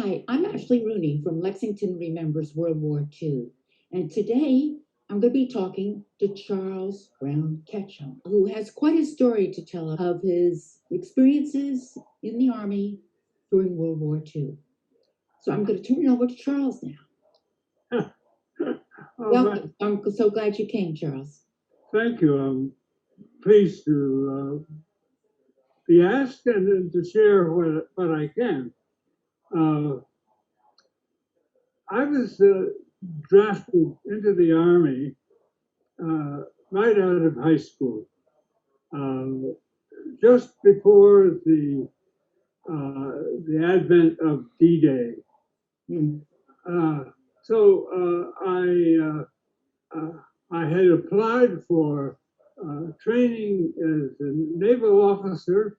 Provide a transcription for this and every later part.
Hi, I'm Ashley Rooney from Lexington Remembers World War II. And today I'm going to be talking to Charles Brown Ketcham, who has quite a story to tell of his experiences in the Army during World War II. So I'm going to turn it over to Charles now. Welcome. I'm so glad you came, Charles. Thank you. I'm pleased to be asked and to share what I can. I was drafted into the Army right out of high school, just before the advent of D-Day. Mm. So I had applied for training as a naval officer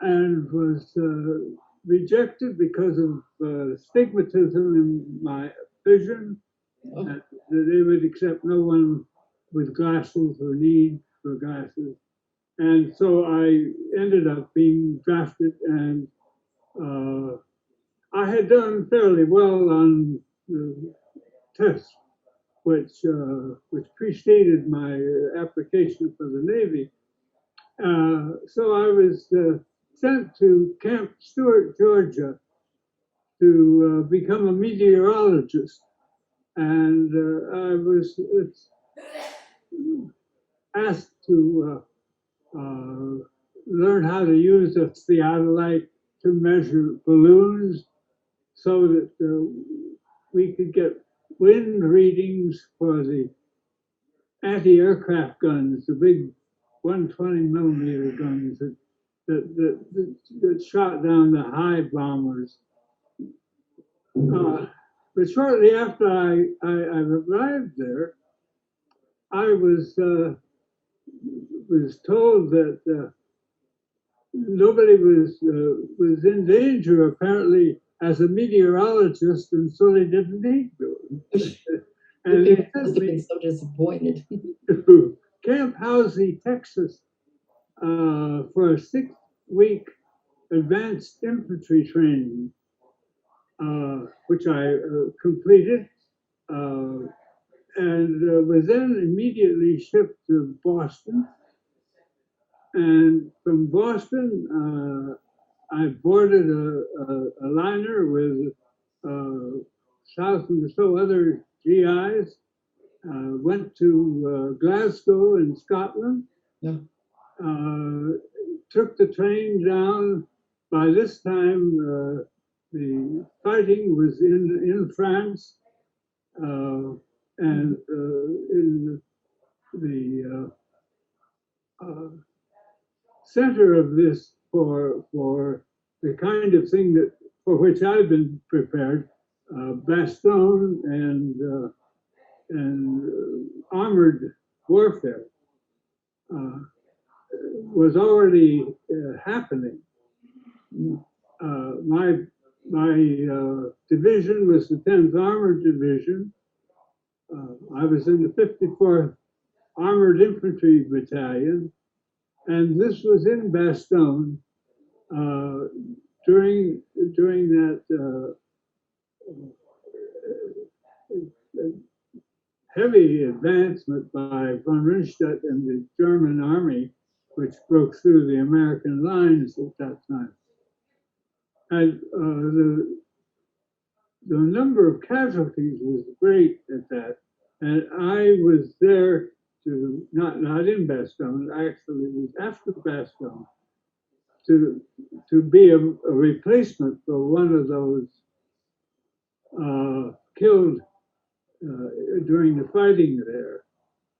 and was rejected because of stigmatism in my vision, that they would accept no one with glasses or need for glasses. And so I ended up being drafted, and I had done fairly well on the tests, which preceded my application for the Navy. So I was sent to Camp Stewart, Georgia, to become a meteorologist, and I was asked to learn how to use a theodolite to measure balloons, so that we could get wind readings for the anti-aircraft guns, the big 120 millimeter guns that shot down the high bombers. But shortly after I arrived there, I was told that nobody was in danger apparently as a meteorologist, and so they didn't need me. And they must have been so disappointed. to Camp Housey, Texas, for a 6-week advanced infantry training, which I completed, and was then immediately shipped to Boston. And from Boston, I boarded a liner with 1,000 or so other GIs, went to Glasgow in Scotland, Yeah. took the train down. By this time, the fighting was in France, and in the center of this for the kind of thing that for which I've been prepared, Bastogne and armored warfare was already happening. My division was the 10th Armored Division. I was in the 54th Armored Infantry Battalion, and this was in Bastogne during that heavy advancement by von Rundstedt and the German army, which broke through the American lines at that time. And the number of casualties was great at that. And I was there to, not in Bastogne, actually it was after Bastogne, to be a replacement for one of those killed during the fighting there.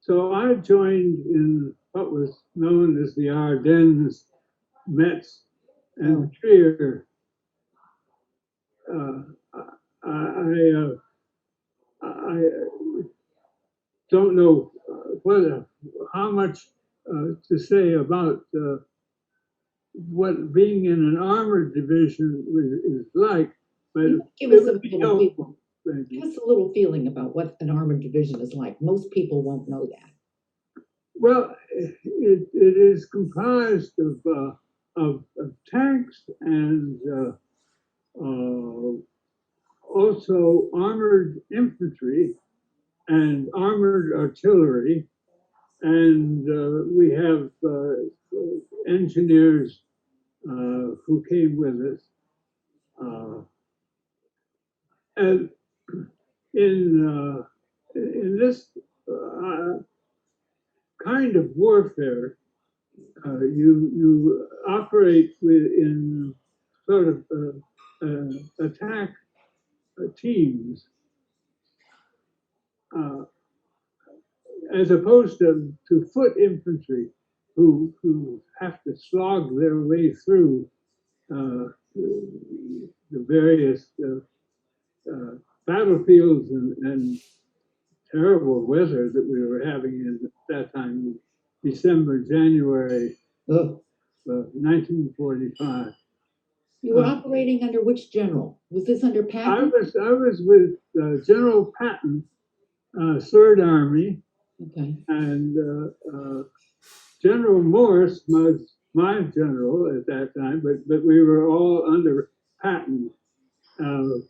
So I joined in what was known as the Ardennes, Metz, and Trier. I don't know how much to say about what being in an armored division is like, but give us a little feeling about what an armored division is like. Most people won't know that. Well, it is comprised of tanks and also armored infantry and armored artillery, and we have engineers who came with us. And in this kind of warfare, you operate in sort of attack teams, as opposed to foot infantry who have to slog their way through the various battlefields and terrible weather that we were having at that time, December, January, 1945. You were operating under which general? Was this under Patton? I was with General Patton, Third Army, Okay. and General Morse was my general at that time, but we were all under Patton, who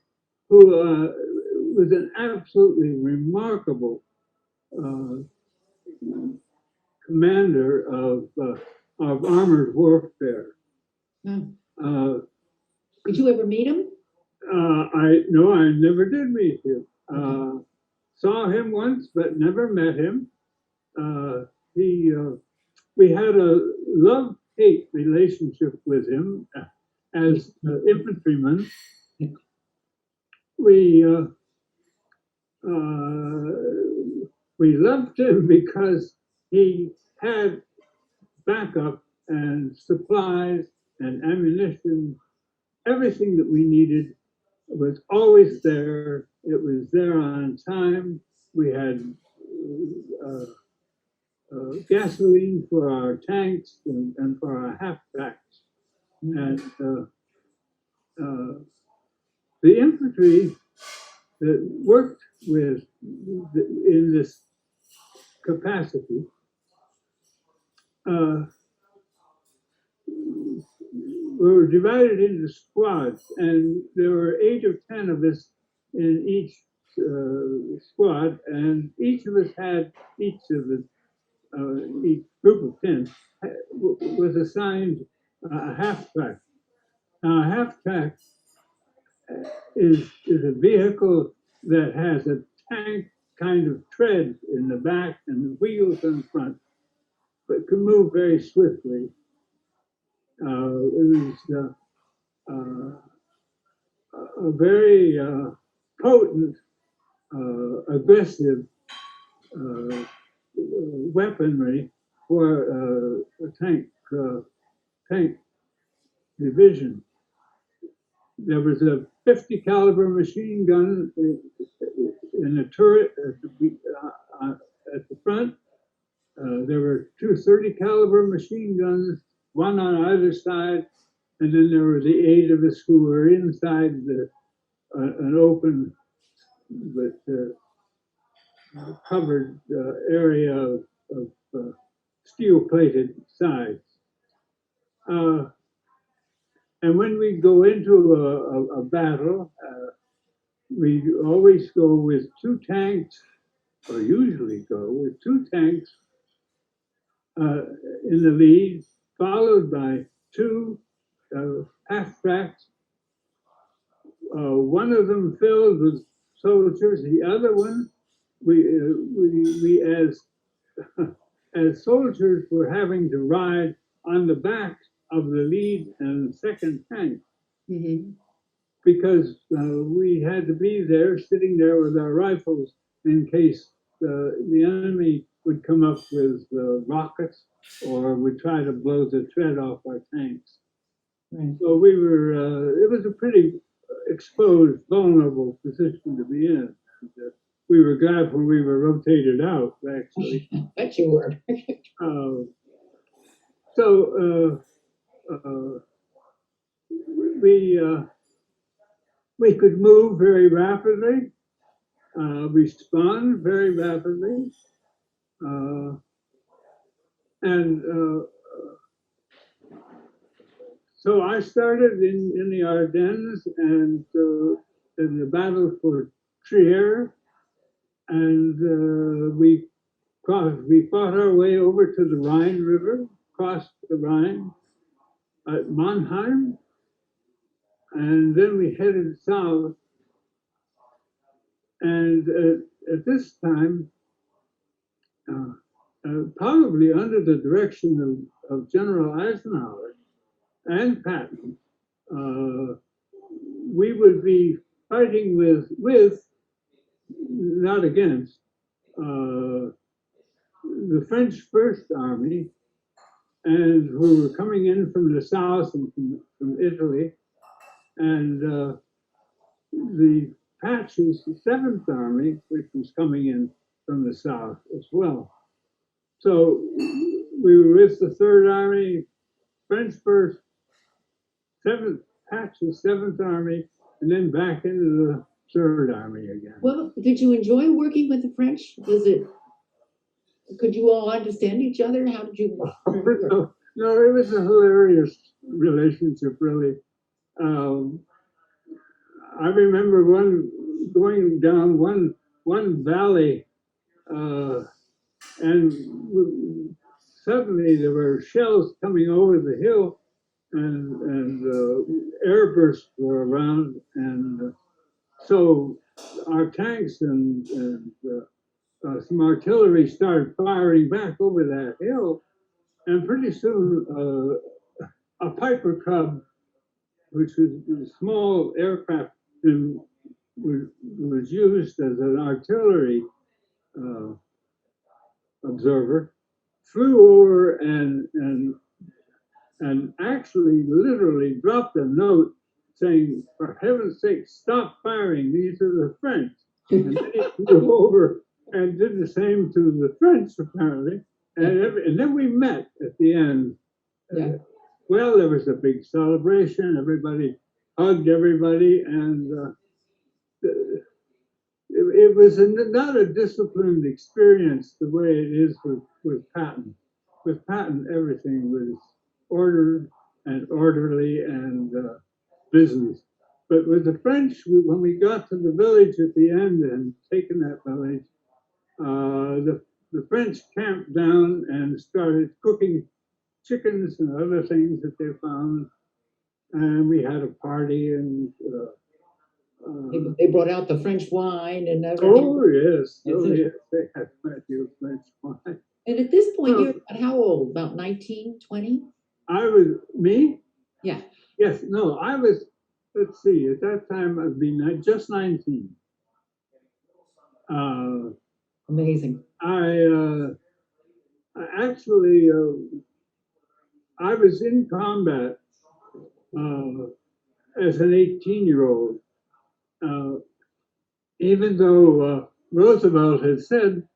was an absolutely remarkable commander of armored warfare. Hmm. Did you ever meet him? No, I never did meet him. Okay. Saw him once, but never met him. We had a love-hate relationship with him as infantrymen. We loved him because he had backup and supplies and ammunition. Everything that we needed was always there. It was there on time. We had gasoline for our tanks and for our half tracks. And the infantry that worked in this capacity we were divided into squads, and there were 8 or 10 of us in each squad, and each of us had each group of 10 was assigned a half track. Now, a half track is a vehicle that has a tank kind of tread in the back and the wheels in front, but can move very swiftly. It was a very potent, aggressive weaponry for a tank division. There was a 50 caliber machine gun in the turret at the front. There were 2 30 caliber machine guns, one on either side, and then there were the 8 of us who were inside an open but covered area of steel-plated sides. And when we go into a battle, we always go with 2 tanks, or usually go with 2 tanks in the lead, followed by 2 half tracks. One of them filled with soldiers. The other one, we as soldiers were having to ride on the back of the lead and second tank. Mm-hmm. Because we had to be there, sitting there with our rifles in case the enemy would come up with rockets or would try to blow the tread off our tanks. Right. So we were, it was a pretty exposed, vulnerable position to be in. And, we were glad when we were rotated out, actually. I bet you were. We could move very rapidly, respond very rapidly, and so I started in the Ardennes, and in the battle for Trier, and we fought our way over to the Rhine River, crossed the Rhine at Mannheim, and then we headed south. And at this time, probably under the direction of General Eisenhower and Patton, we would be fighting with not against, the French First Army, and who were coming in from the south and from Italy, and the Patch's Seventh Army, which was coming in from the south as well. So we were with the Third Army, French First, Patch's Seventh Army, and then back into the Third Army again. Well, did you enjoy working with the French? Could you all understand each other? How did you? No, it was a hilarious relationship, really. I remember going down one valley, and suddenly there were shells coming over the hill, and airbursts were around, and so our tanks and some artillery started firing back over that hill, and pretty soon a Piper Cub, which was a small aircraft, was used as an artillery observer, flew over and actually literally dropped a note saying, "For heaven's sake, stop firing, these are the French." And then he flew over and did the same to the French, apparently. And then we met at the end. Yeah. Well, there was a big celebration. Everybody hugged everybody, and it was not a disciplined experience the way it is with Patton. With Patton, everything was ordered and orderly and business. But with the French, when we got to the village at the end and taken that village, the French camped down and started cooking chickens and other things that they found. And we had a party, and they brought out the French wine and everything. oh yes, they had plenty of French wine. And at this point, you're how old? About 19, 20? Me? Yeah. Yes, no, I was, let's see, at that time I'd be just 19. Amazing. I actually, I was in combat as an 18-year-old, even though Roosevelt had said,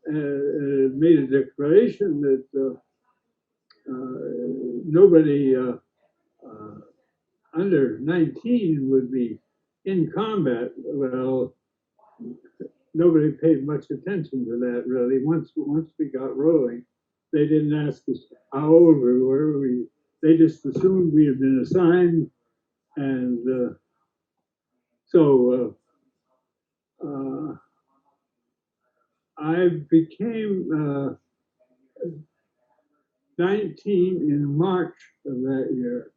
made a declaration that nobody under 19 would be in combat. Well, nobody paid much attention to that, really. Once we got rolling, they didn't ask us how old we were. They just assumed we had been assigned, and so I became 19 in March of that year.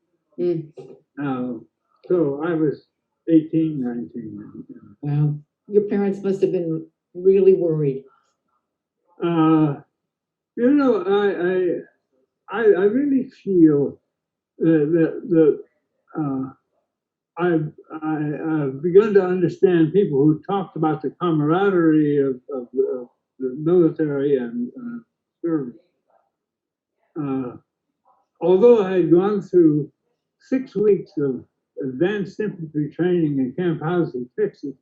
So I was 18, 19. Wow. Your parents must have been really worried. You know, I really feel that I've begun to understand people who talked about the camaraderie of the military and service. Although I had gone through 6 weeks of advanced infantry training in Camp Housing, Texas,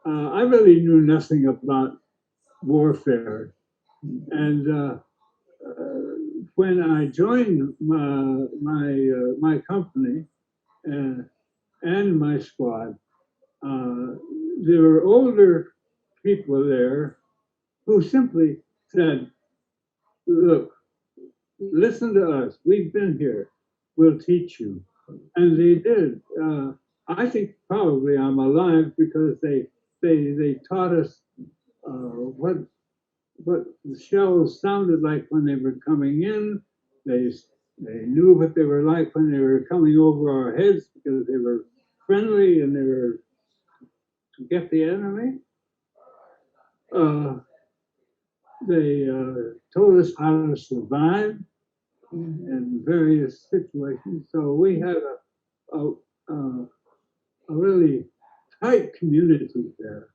I really knew nothing about warfare. And when I joined my company and my squad, there were older people there who simply said, "Look, listen to us. We've been here. We'll teach you." And they did. I think probably I'm alive because they taught us what the shells sounded like when they were coming in. They they knew what they were like when they were coming over our heads because they were friendly and they were to get the enemy. Uh, they told us how to survive in various situations. So we had a, a really tight community there.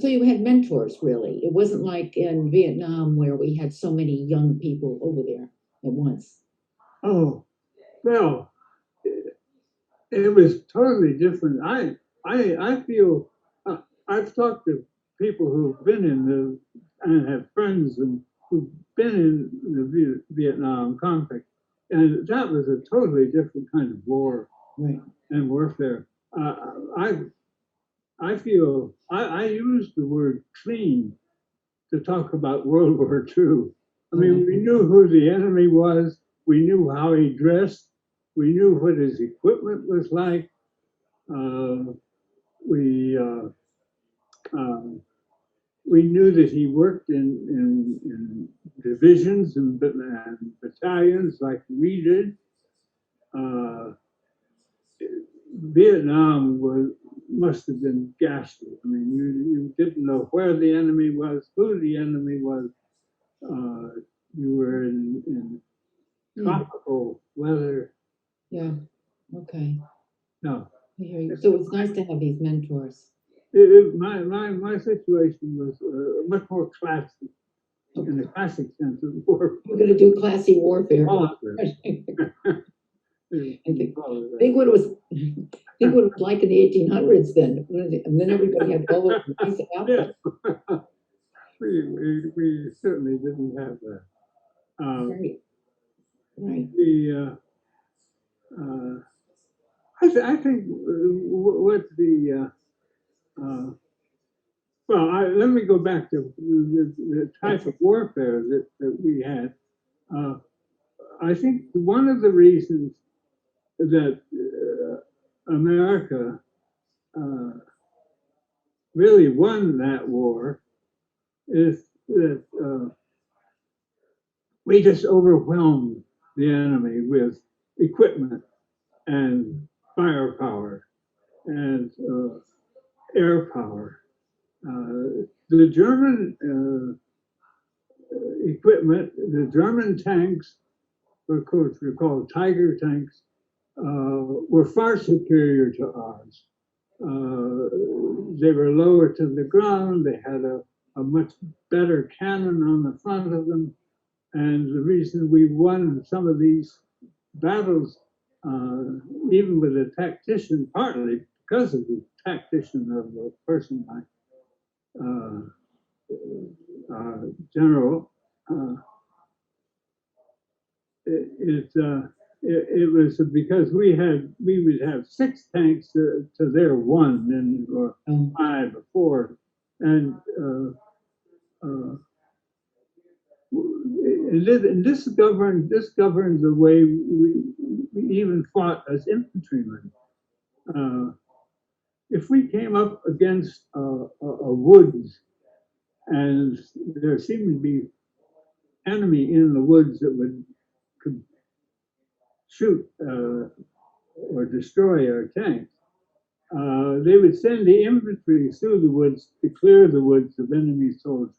So you had mentors, really. It wasn't like in Vietnam where we had so many young people over there at once. Oh, well, it was totally different. I feel I've talked to people who've been in the and have friends and who've been in the Vietnam conflict, and that was a totally different kind of war Right. and warfare. I feel I use the word clean to talk about World War II. I mean, we knew who the enemy was. We knew how he dressed. We knew what his equipment was like. Uh, we uh, um, we knew that he worked in divisions and battalions like we did. Uh, Vietnam must have been ghastly. I mean, you didn't know where the enemy was, who the enemy was. You were in tropical weather. Yeah. Okay. No, I hear you. So it's nice to have these mentors. my situation was much more classy in the classic sense of the word. We're going to do classy warfare. Think what it was. Think what it was like in the 1800s then, and then everybody had all those nice outfits. Yeah. We certainly didn't have that. Right. Right. I think what the let me go back to the type of warfare that we had. I think one of the reasons that America uh, really won that war is that we just overwhelmed the enemy with equipment and firepower and air power. The German equipment, the German tanks, of course, were called Tiger tanks, were far superior to ours. They were lower to the ground. They had a much better cannon on the front of them. And the reason we won some of these battles, even with a tactician, partly because of the tactician of a person like uh, General, it was because we would have 6 tanks to their 1 and or 5 or 4, and this governed the way we even fought as infantrymen. If we came up against a woods and there seemed to be enemy in the woods that could shoot or destroy our tanks, they would send the infantry through the woods to clear the woods of enemy soldiers.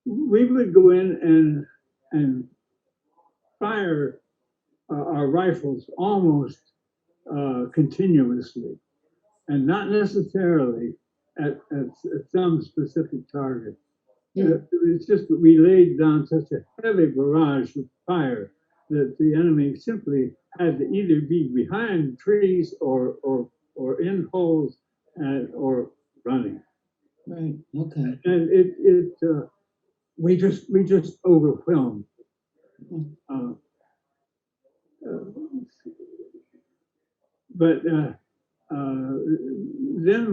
We would go in and fire our rifles almost continuously, and not necessarily at some specific target. It's just that we laid down such a heavy barrage of fire that the enemy simply had to either be behind trees or in holes or running. Right. Okay. And we just overwhelmed. But then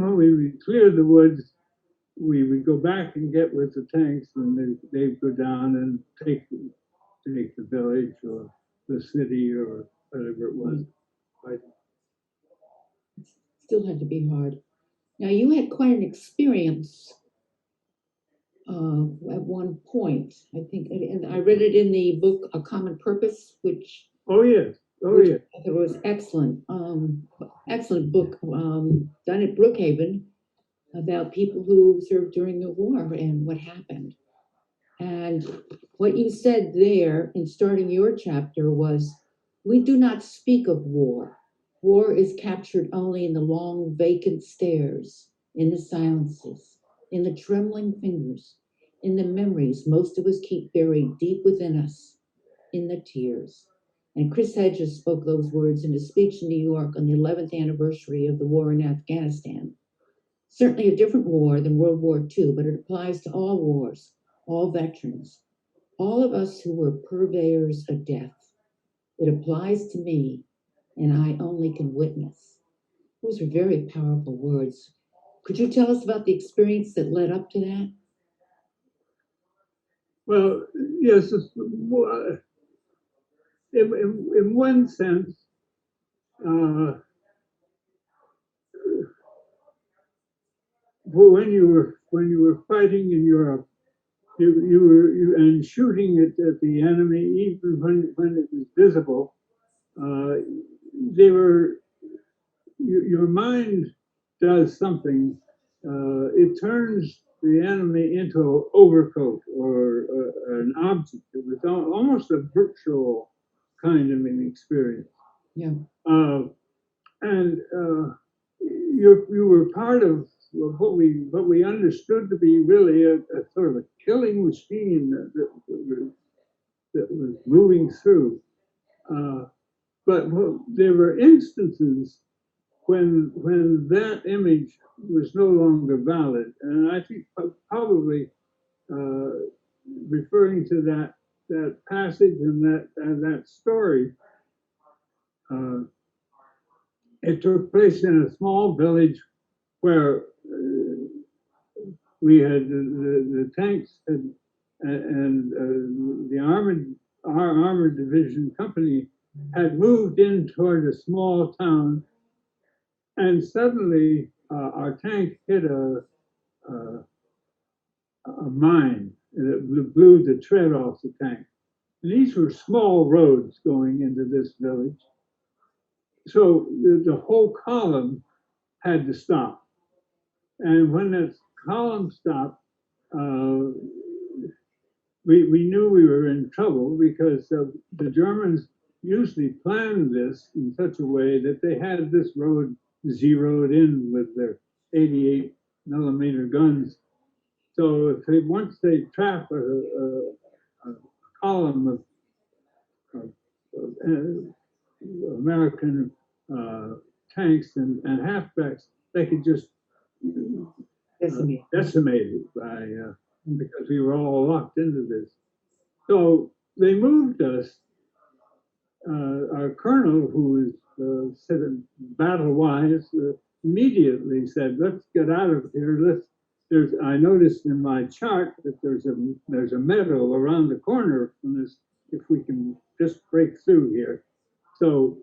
when we would clear the woods, we would go back and get with the tanks, and they'd go down and take the village or the city or whatever it was. Still had to be hard. Now, you had quite an experience at one point, I think, and I read it in the book A Common Purpose, which Oh yes, oh which yes. I thought was excellent. Excellent book done at Brookhaven about people who served during the war and what happened. And what you said there in starting your chapter was, we do not speak of war. War is captured only in the long vacant stares, in the silences, in the trembling fingers, in the memories most of us keep buried deep within us, in the tears. And Chris Hedges spoke those words in a speech in New York on the 11th anniversary of the war in Afghanistan. Certainly a different war than World War II, but it applies to all wars, all veterans, all of us who were purveyors of death. It applies to me, and I only can witness. Those are very powerful words. Could you tell us about the experience that led up to that? Well, yes, in one sense, uh, when you were fighting in Europe, you and shooting at the enemy, even when it was visible, uh, they were your mind does something. It turns the enemy into an overcoat or an object. It was almost a virtual kind of an experience. Yeah. And you were part of what we understood to be really a sort of a killing machine that was moving through. But there were instances when that image was no longer valid, and I think probably uh, referring to that passage and that story, uh, it took place in a small village where we had the tanks and our armored division company had moved in toward a small town, and suddenly our tank hit a mine, and it blew the tread off the tank. And these were small roads going into this village, so the whole column had to stop. And when that column stopped, uh, we knew we were in trouble because the Germans usually planned this in such a way that they had this road zeroed in with their 88 millimeter guns. So if once they trap a column of American tanks and halfbacks, they could just decimate it because we were all locked into this. So they moved us. Our colonel, who was battle-wise, immediately said, "Let's get out of here. I noticed in my chart that there's a meadow around the corner from this. If we can just break through here." So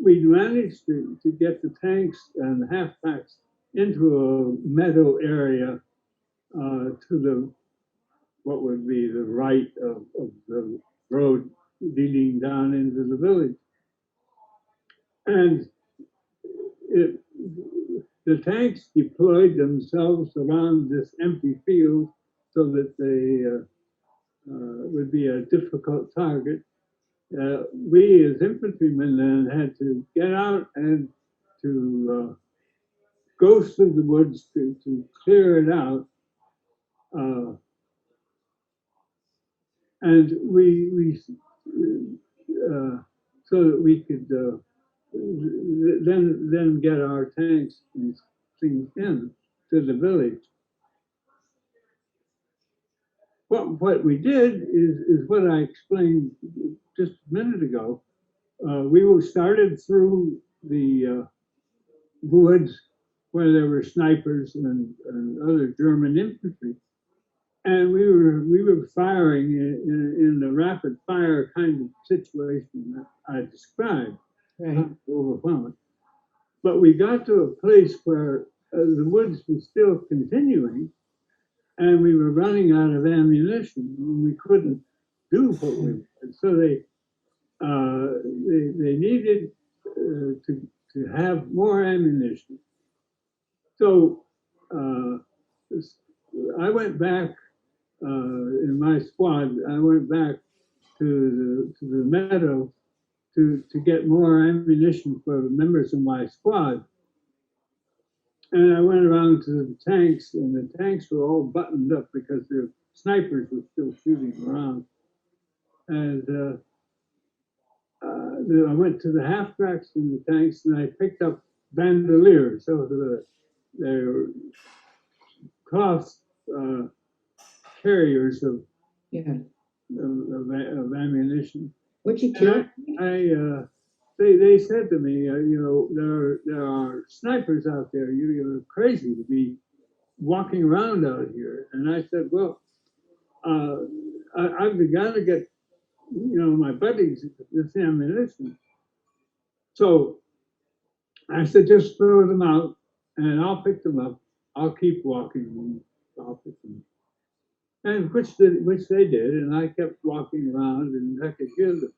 we managed to get the tanks and halfbacks into a meadow area to what would be the right of the road leading down into the village. And the tanks deployed themselves around this empty field so that they would be a difficult target. We as infantrymen then had to get out and to go through the woods to clear it out. And so that we could then get our tanks and things in to the village. What we did is what I explained just a minute ago. We started through the woods where there were snipers and other German infantry. and we were firing in the rapid fire kind of situation that I described, Right. not overwhelming. But we got to a place where the woods was still continuing, and we were running out of ammunition, and we couldn't do what we wanted. So they needed to have more ammunition. So uh, I went back in my squad. I went back to the meadow to get more ammunition for the members of my squad. And I went around to the tanks, and the tanks were all buttoned up because the snipers were still shooting around. And I went to the half-tracks in the tanks, and I picked up bandoliers. So they're cloth carriers Yeah. of ammunition. What you killed? They said to me, there are snipers out there. You're crazy to be walking around out here. And I said, well, I've got to get, my buddies this ammunition. So I said, just throw them out and I'll pick them up. I'll keep walking and I'll pick them up. And which they did. And I kept walking around, and I could hear the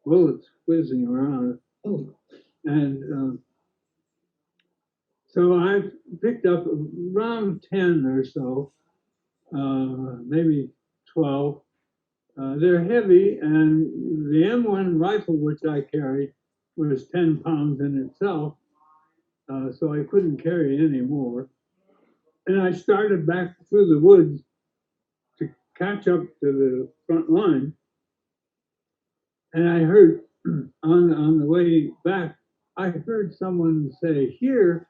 bullets whizzing around. Oh. And so I picked up around 10 or so, maybe 12. They're heavy, and the M1 rifle, which I carried, was 10 pounds in itself, so I couldn't carry any more. And I started back through the woods to catch up to the front line. And I heard on the way back, I heard someone say, here,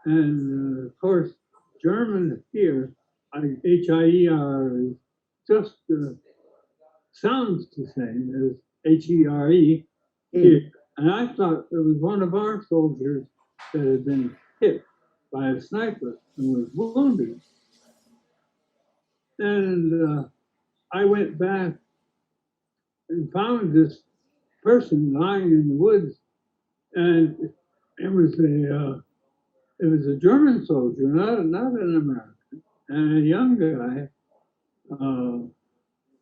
and of course, German here, H-I-E-R, is just sounds the same as H-E-R-E here. And I thought it was one of our soldiers that had been hit by a sniper and was wounded. And I went back and found this person lying in the woods, and it was a German soldier, not an American, and a young guy.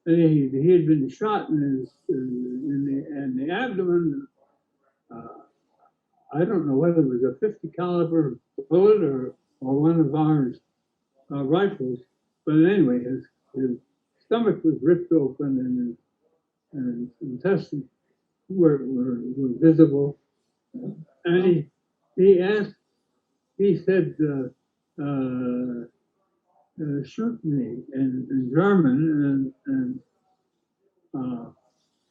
He had been shot in the abdomen. I don't know whether it was a 50 caliber bullet or one of ours rifles, but anyway, his stomach was ripped open, and his intestines were visible. And he said, shoot me in German, and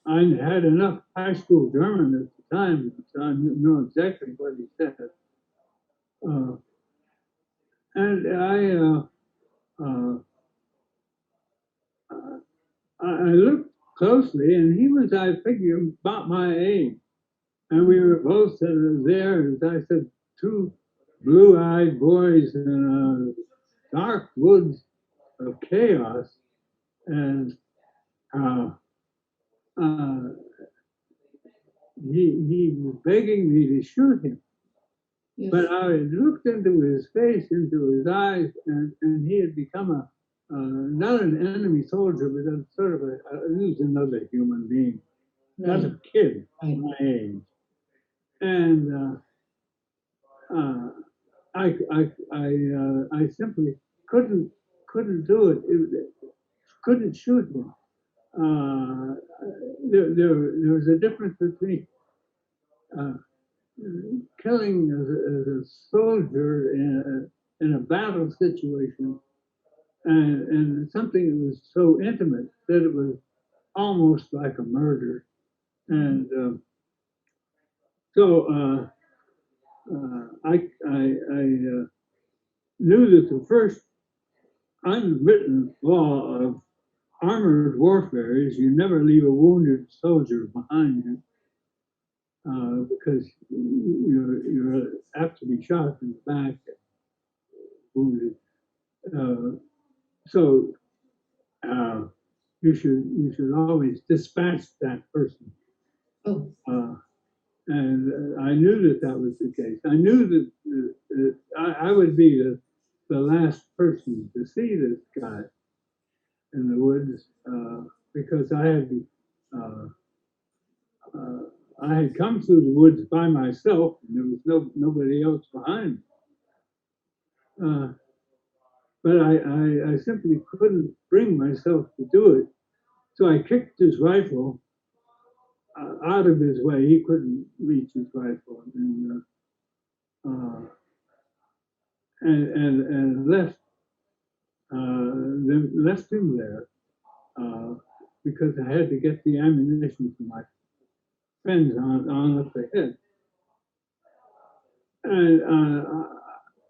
I had enough high school German at the time, so I know exactly what he said. And I looked closely, and he was, I figure, about my age. And we were both there, as I said, two blue-eyed boys in dark woods of chaos. And he was begging me to shoot him. Yes. But I looked into his face, into his eyes, and he had become not an enemy soldier, but a sort of he was another human being, right. Not a kid my age. And I simply couldn't do it. Couldn't shoot him. There was a difference between killing as a soldier in a battle situation and something that was so intimate that it was almost like a murder. And so I knew that the first unwritten law of armored warfare is you never leave a wounded soldier behind you. Because you're apt to be shot in the back, wounded. So you should always dispatch that person. Oh, And I knew that that was the case. I knew that I would be the last person to see this guy in the woods because uh, uh, I had come through the woods by myself, and there was nobody else behind me. Uh, but I simply couldn't bring myself to do it. So I kicked his rifle out of his way. He couldn't reach his rifle, uh, and left him there uh, because I had to get the ammunition for my friends on up ahead. And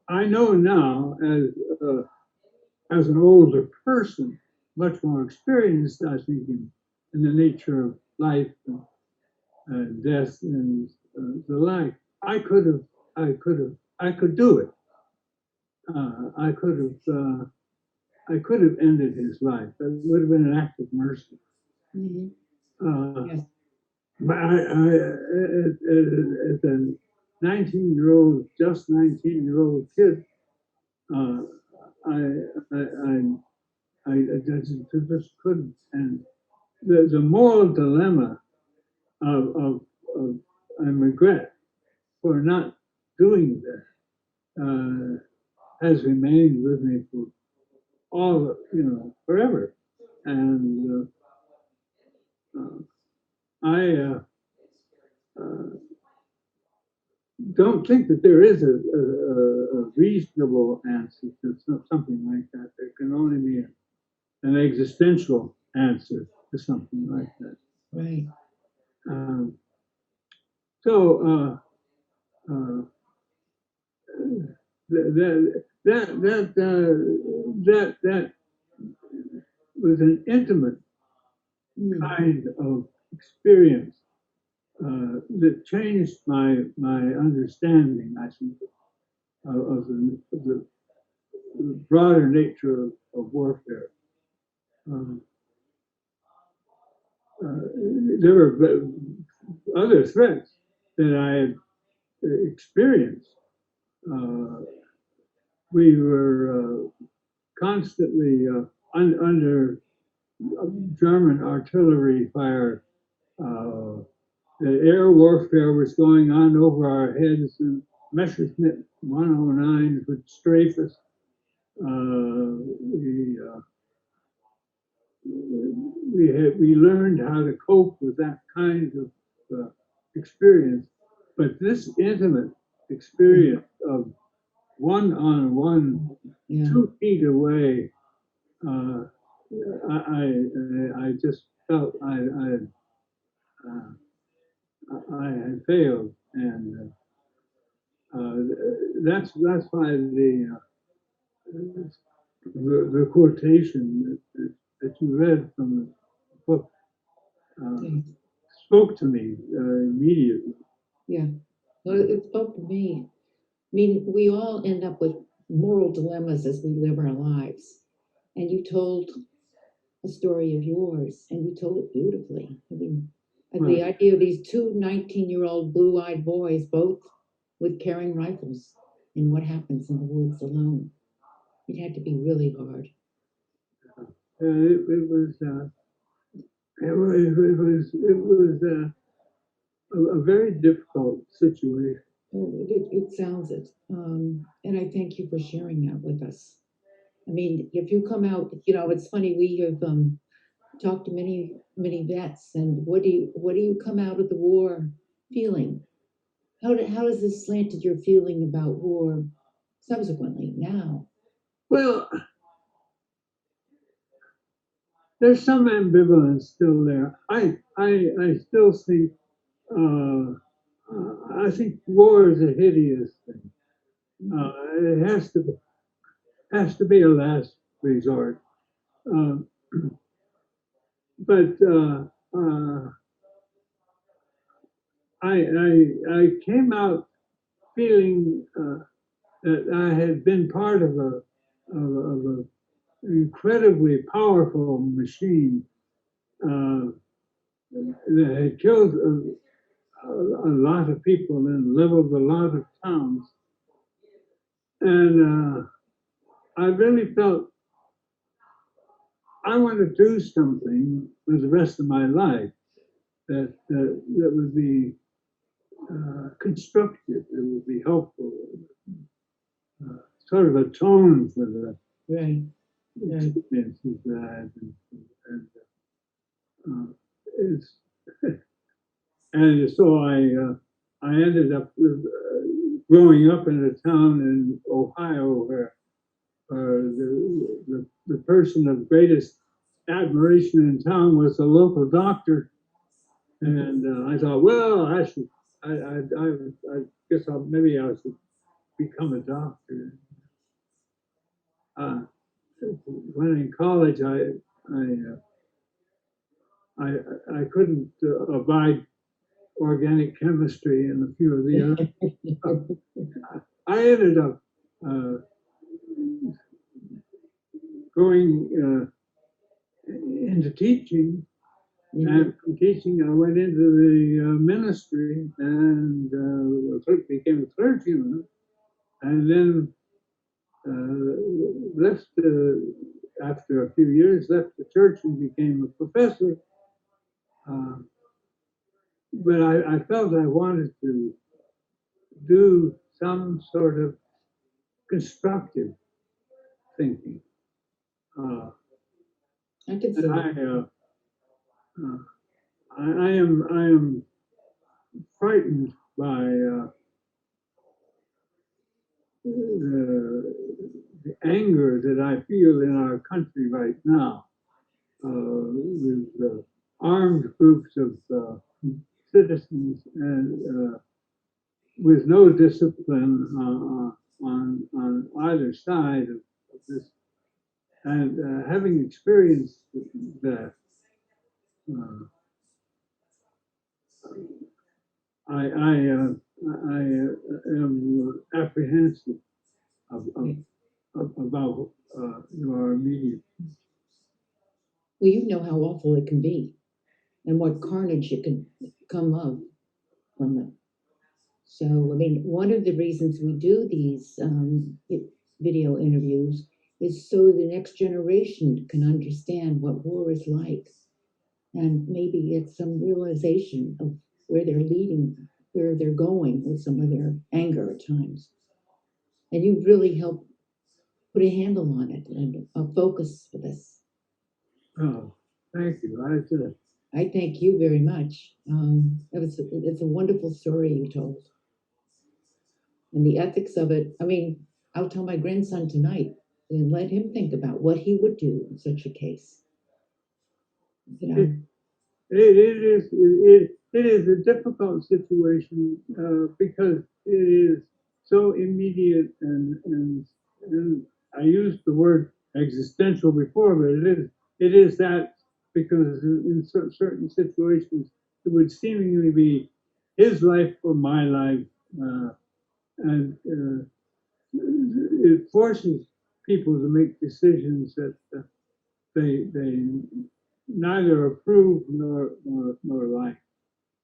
I know now, as an older person, much more experienced, I think, in the nature of life and death and the like, I could do it. I could have. I could have ended his life. That would have been an act of mercy. mhm. Uh, Yes. but as a 19-year-old, just 19-year-old kid, uh, I just couldn't. And the moral dilemma of and regret for not doing that has remained with me for forever. And I don't think that there is a reasonable answer to something like that. There can only be an existential answer to something like that. Right. Um, so uh, that was an intimate Mm. kind of experience that changed my understanding, I think, of the broader nature of warfare. Um, there were other threats that I had experienced. Uh, we were constantly under German artillery fire. The air warfare was going on over our heads, and Messerschmitt 109s would strafe us. We learned how to cope with that kind of experience, but this intimate experience of one-on-one, Yeah. 2 feet away, uh, I just felt I had failed, and that's why the quotation that you read from the book uh, Yes. spoke to me immediately. Yeah. Well, it spoke to me. I mean, we all end up with moral dilemmas as we live our lives. And you told a story of yours, and you told it beautifully. I mean, the Right. idea of these two 19-year-old blue-eyed boys, both with carrying rifles, and what happens in the woods alone. It had to be really hard. It was a very difficult situation. Oh, it sounds it. And I thank you for sharing that with us. I mean, if you come out, it's funny, we have talked to many vets, and what do you come out of the war feeling? How has this slanted your feeling about war subsequently now? Well, there's some ambivalence still there. I still think I think war is a hideous thing. It has to be a last resort. Um, but I came out feeling that I had been part of incredibly powerful machine that had killed a lot of people and leveled a lot of towns. And I really felt I want to do something for the rest of my life that would be constructive, it would be helpful, sort of atone for the Right. experiences that I had been through. And it's and so I ended up growing up in a town in Ohio where the person of greatest admiration in town was the local doctor. And I thought, well, I should, I guess maybe I should become a doctor. When in college, I couldn't abide organic chemistry and a few of the other. I ended up going into teaching. And from teaching, I went into the ministry and became a clergyman, and then left after a few years, left the church and became a professor. But I felt I wanted to do some sort of constructive thinking. I can see that. I am frightened by the anger that I feel in our country right now, with armed groups of citizens and with no discipline on either side of this. And having experienced that, I am apprehensive about your immediate. Well, you know how awful it can be and what carnage it can come of from it. So, I mean, one of the reasons we do these video interviews is so the next generation can understand what war is like and maybe get some realization of where they're leading, where they're going with some of their anger at times. And you really help put a handle on it and a focus for this. Oh, thank you. I thank you very much. It's a wonderful story you told. And the ethics of it, I mean, I'll tell my grandson tonight and let him think about what he would do in such a case. You know, it is a difficult situation because it is so immediate and I used the word existential before, but it is that because in certain situations it would seemingly be his life or my life, and it forces people to make decisions that they neither approve nor like.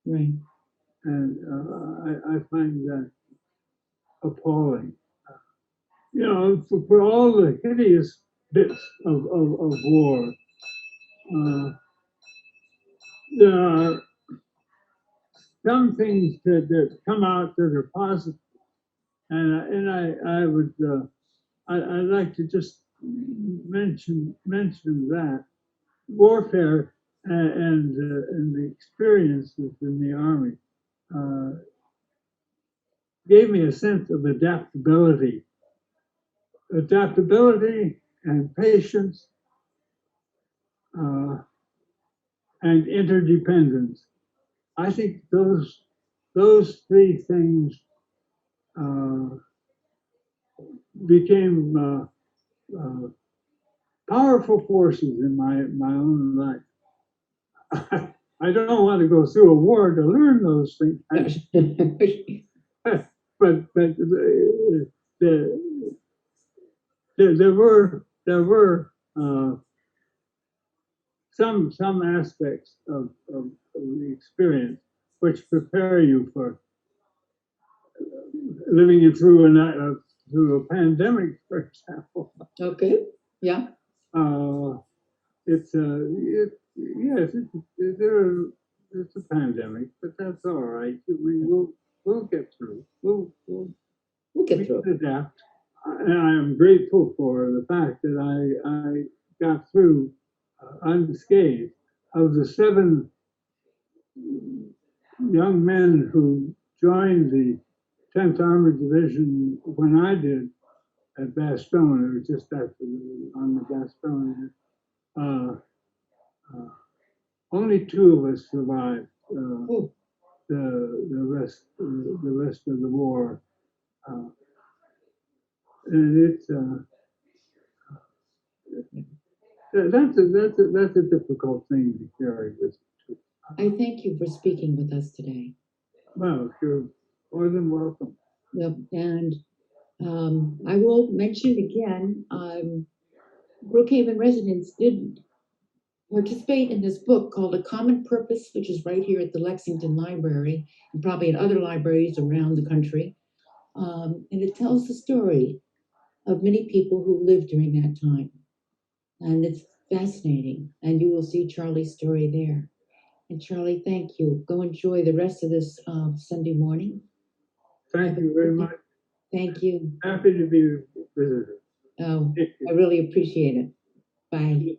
right. And I find that appalling. You know, for all the hideous bits of war, there are some things that come out that are positive. And I would, I'd like to just mention that warfare and the experiences in the Army gave me a sense of adaptability and patience and interdependence. I think those three things became powerful forces in my own life. I don't want to go through a war to learn those things, but there were uh, some aspects of the experience which prepare you for living it through a pandemic, for example. Okay. Yeah. It's yes, it's a pandemic, but that's all right. We'll get through. We'll We get through can it. adapt. And I am grateful for the fact that I got through unscathed. Of the 7 young men who joined the 10th Armored Division when I did at Bastogne, or just after on the Bastogne, uh, uh, only 2 of us survived Oh, the rest of the war, and it's that's a difficult thing to carry with you. I thank you for speaking with us today. Well, you're more than welcome. Yep. And I will mention again, Brookhaven residents did participate in this book called A Common Purpose, which is right here at the Lexington Library and probably at other libraries around the country. And it tells the story of many people who lived during that time. And it's fascinating. And you will see Charlie's story there. And Charlie, thank you. Go enjoy the rest of this Sunday morning. Thank you very much. Thank you. Happy to be a visitor. Oh, I really appreciate it. Bye.